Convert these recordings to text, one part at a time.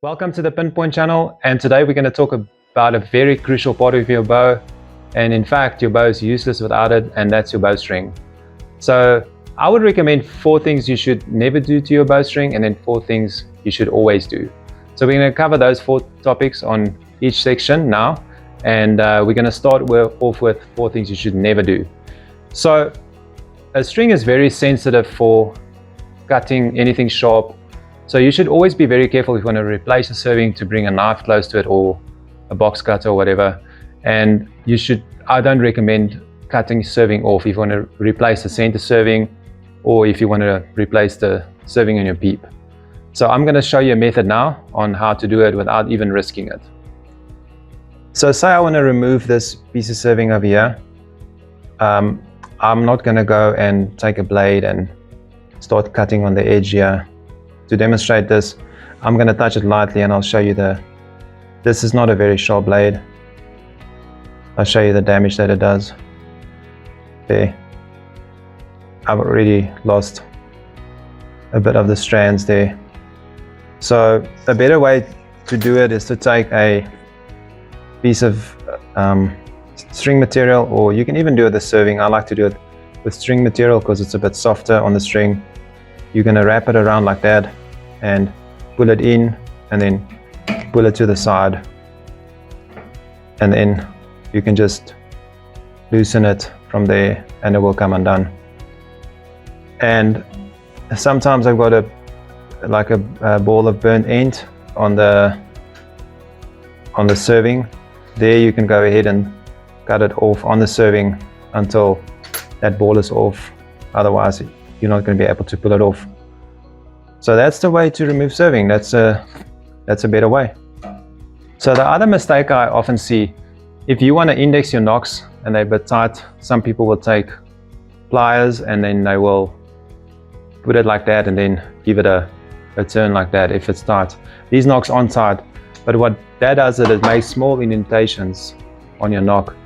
Welcome to the Pinpoint channel, and today we're going to talk about a very crucial part of your bow, and in fact your bow is useless without it, and that's your bowstring. So I would recommend 4 things you should never do to your bowstring, and then 4 things you should always do. So we're going to cover those 4 topics on each section now, and we're going to start off with 4 things you should never do. So a string is very sensitive for cutting anything sharp. So you should always be very careful if you want to replace a serving to bring a knife close to it or a box cutter or whatever. And I don't recommend cutting serving off if you want to replace the center serving or if you want to replace the serving on your Peep. So I'm going to show you a method now on how to do it without even risking it. So say I want to remove this piece of serving over here. I'm not going to go and take a blade and start cutting on the edge here. To demonstrate this, I'm going to touch it lightly and I'll show you this is not a very sharp blade. I'll show you the damage that it does. There. I've already lost a bit of the strands there. So a better way to do it is to take a piece of string material, or you can even do it with serving. I like to do it with string material because it's a bit softer on the string. You're going to wrap it around like that and pull it in and then pull it to the side, and then you can just loosen it from there and it will come undone. And sometimes I've got a ball of burnt end on the serving. There you can go ahead and cut it off on the serving until that ball is off, otherwise you're not going to be able to pull it off. So that's the way to remove serving. That's a better way. So the other mistake I often see, if you want to index your knocks and they're a bit tight, some people will take pliers and then they will put it like that and then give it a turn like that if it's tight. These knocks aren't tight, but what that does is it makes small indentations on your knock,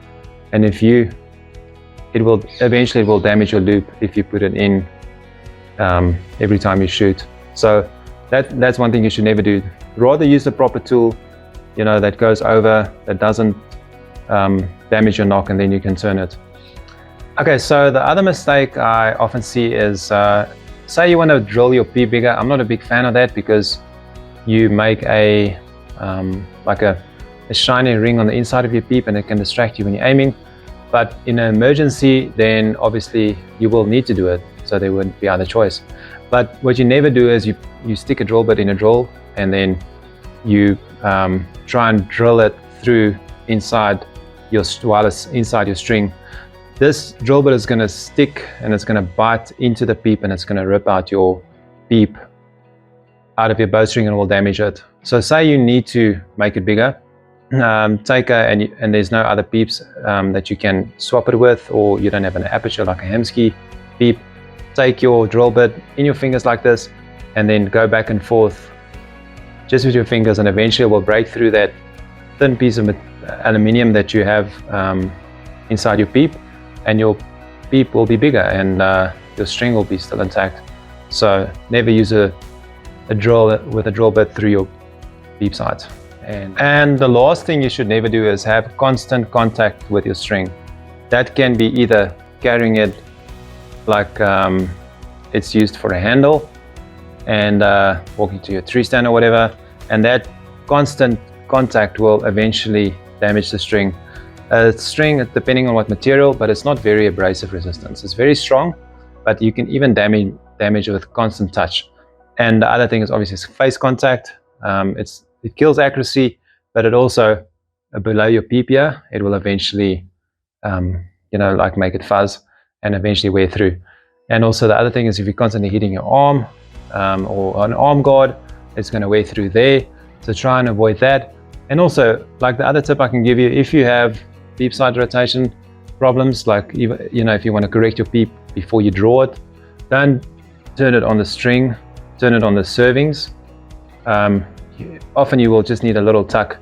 and it will eventually damage your loop if you put it in every time you shoot. So that's one thing you should never do. Rather use the proper tool, that goes over, that doesn't damage your knock, and then you can turn it. Okay, so the other mistake I often see is say you want to drill your Peep bigger. I'm not a big fan of that because you make a shiny ring on the inside of your Peep and it can distract you when you're aiming. But in an emergency, then obviously you will need to do it, so there wouldn't be other choice. But what you never do is you stick a drill bit in a drill and then you try and drill it through inside your string. This drill bit is going to stick and it's going to bite into the Peep and it's going to rip out your Peep out of your bowstring and will damage it. So say you need to make it bigger. And there's no other Peeps that you can swap it with, or you don't have an aperture like a Hamsky Peep. Take your drill bit in your fingers like this and then go back and forth just with your fingers, and eventually it will break through that thin piece of aluminium that you have inside your Peep, and your Peep will be bigger and your string will be still intact. So never use a drill with a drill bit through your Peep sides. And the last thing you should never do is have constant contact with your string. That can be either carrying it like it's used for a handle and walking to your tree stand or whatever, and that constant contact will eventually damage the string. String, depending on what material, but it's not very abrasive resistance. It's very strong, but you can even damage it with constant touch. And the other thing is obviously face contact. It kills accuracy, but it also, below your Peep here, it will eventually, make it fuzz and eventually wear through. And also the other thing is if you're constantly hitting your arm or an arm guard, it's going to wear through there. So try and avoid that. And also, like the other tip I can give you, if you have Peep side rotation problems, like if you want to correct your Peep before you draw it, don't turn it on the string, turn it on the servings. Often you will just need a little tuck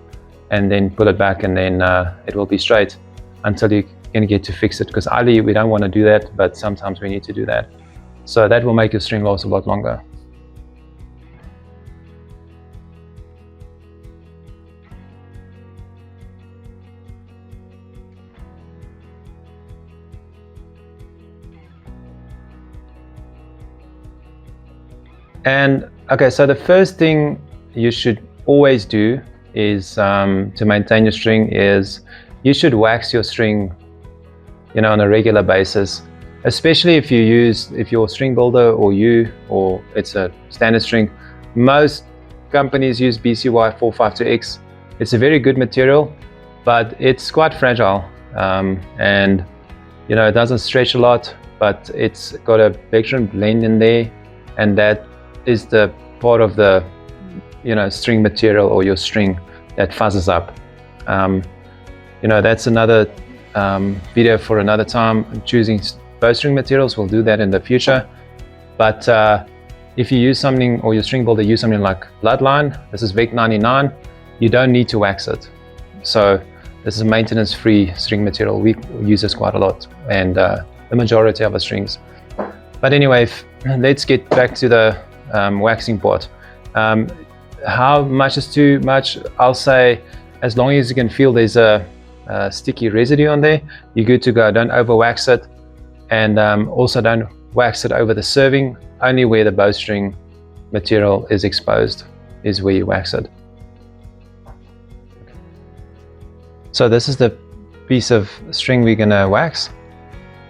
and then pull it back, and then it will be straight until you're going to get to fix it, because ideally we don't want to do that, but sometimes we need to do that. So that will make your string last a lot longer. And okay, so the first thing you should always do is to maintain your string is you should wax your string, you know, on a regular basis, especially if you're a string builder or it's a standard string. Most companies use BCY 452X. It's a very good material, but it's quite fragile, and you know, it doesn't stretch a lot, but it's got a Bowstring blend in there, and that is the part of the, you know, string material or your string that fuzzes up. You know, that's another video for another time. Choosing bowstring materials, we'll do that in the future. But if you use something, or your string builder use something like Bloodline, this is VEC 99, you don't need to wax it. So this is a maintenance-free string material. We use this quite a lot, and the majority of our strings. But anyway, let's get back to the waxing part. How much is too much? I'll say as long as you can feel there's a sticky residue on there, you're good to go. Don't over wax it, and also don't wax it over the serving. Only where the bowstring material is exposed is where you wax it. So this is the piece of string we're gonna wax,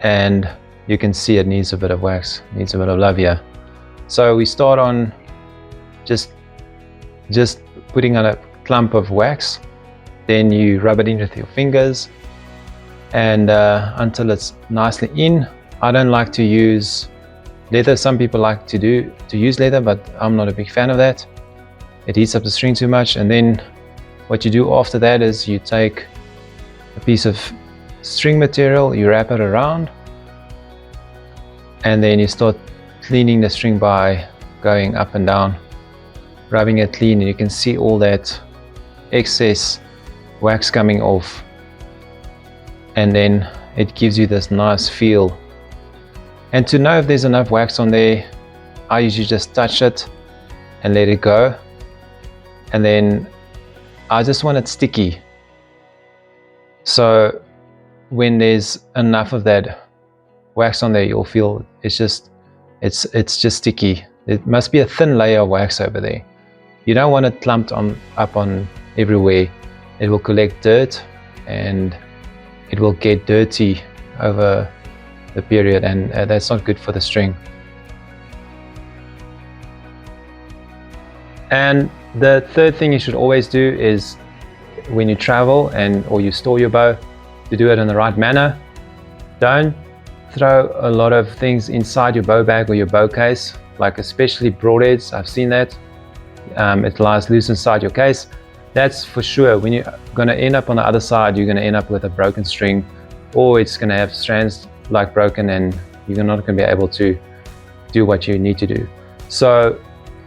and you can see it needs a bit of wax, needs a bit of love here. So we start on just putting on a clump of wax, then you rub it in with your fingers, and until it's nicely in. I don't like to use leather. Some people like to use leather, but I'm not a big fan of that. It heats up the string too much. And then what you do after that is you take a piece of string material, you wrap it around, and then you start cleaning the string by going up and down, rubbing it clean, and you can see all that excess wax coming off, and then it gives you this nice feel. And to know if there's enough wax on there, I usually just touch it and let it go, and then I just want it sticky. So when there's enough of that wax on there, you'll feel it's just sticky. It must be a thin layer of wax over there. You don't want it clumped up on everywhere. It will collect dirt and it will get dirty over the period, and that's not good for the string. And the third thing you should always do is when you travel or you store your bow, to do it in the right manner. Don't throw a lot of things inside your bow bag or your bow case, like especially broadheads. I've seen that. It lies loose inside your case. That's for sure. When you're going to end up on the other side, you're going to end up with a broken string, or it's going to have strands like broken, and you're not going to be able to do what you need to do. So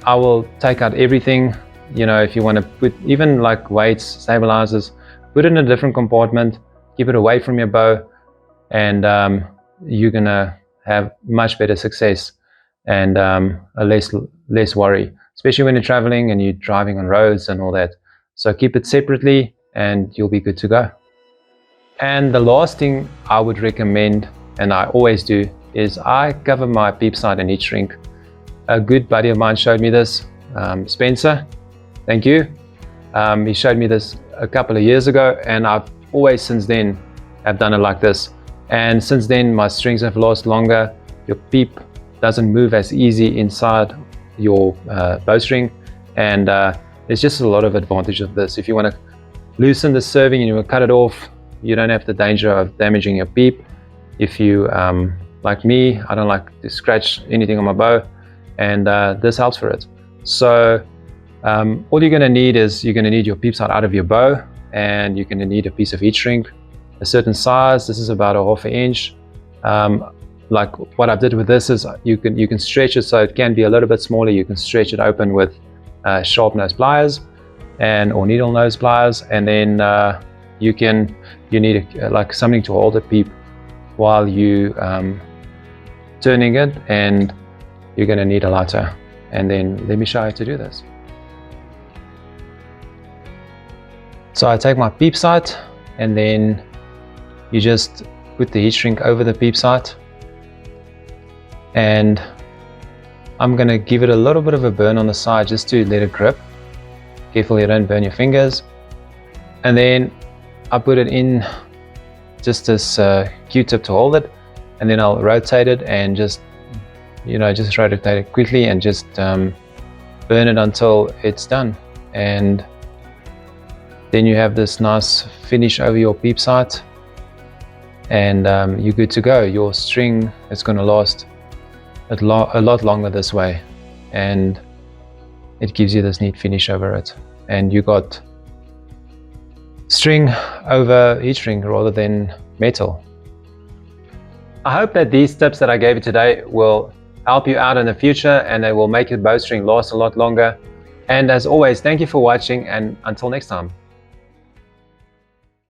I will take out everything. You know, if you want to put even like weights, stabilizers, put it in a different compartment, keep it away from your bow, and you're going to have much better success and a less worry, especially when you're traveling and you're driving on roads and all that. So keep it separately and you'll be good to go. And the last thing I would recommend, and I always do, is I cover my peep sight and heat shrink. A good buddy of mine showed me this, Spencer, thank you. He showed me this a couple of years ago, and I've always since then have done it like this. And since then my strings have lasted longer. Your peep doesn't move as easy inside your bowstring, and there's just a lot of advantage of this. If you want to loosen the serving and you want to cut it off, you don't have the danger of damaging your peep. If you like me, I don't like to scratch anything on my bow, and this helps for it. So all you're going to need is you're going to need your peep sight out of your bow, and you're going to need a piece of heat shrink, a certain size. This is about a 1/2 inch. Like what I did with this is you can stretch it so it can be a little bit smaller. You can stretch it open with sharp nose pliers or needle nose pliers, and then you need like something to hold the peep while you turning it, and you're going to need a lighter. And then let me show you how to do this. So I take my peep sight, and then you just put the heat shrink over the peep sight, and I'm going to give it a little bit of a burn on the side just to let it grip. Careful you don't burn your fingers. And then I put it in just this Q-tip to hold it, and then I'll rotate it and just rotate it quickly and just burn it until it's done. And then you have this nice finish over your peep sight, and you're good to go. Your string is going to last a lot longer this way, and it gives you this neat finish over it. And you got string over heat shrink rather than metal. I hope that these tips that I gave you today will help you out in the future, and they will make your bowstring last a lot longer. And as always, thank you for watching, and until next time.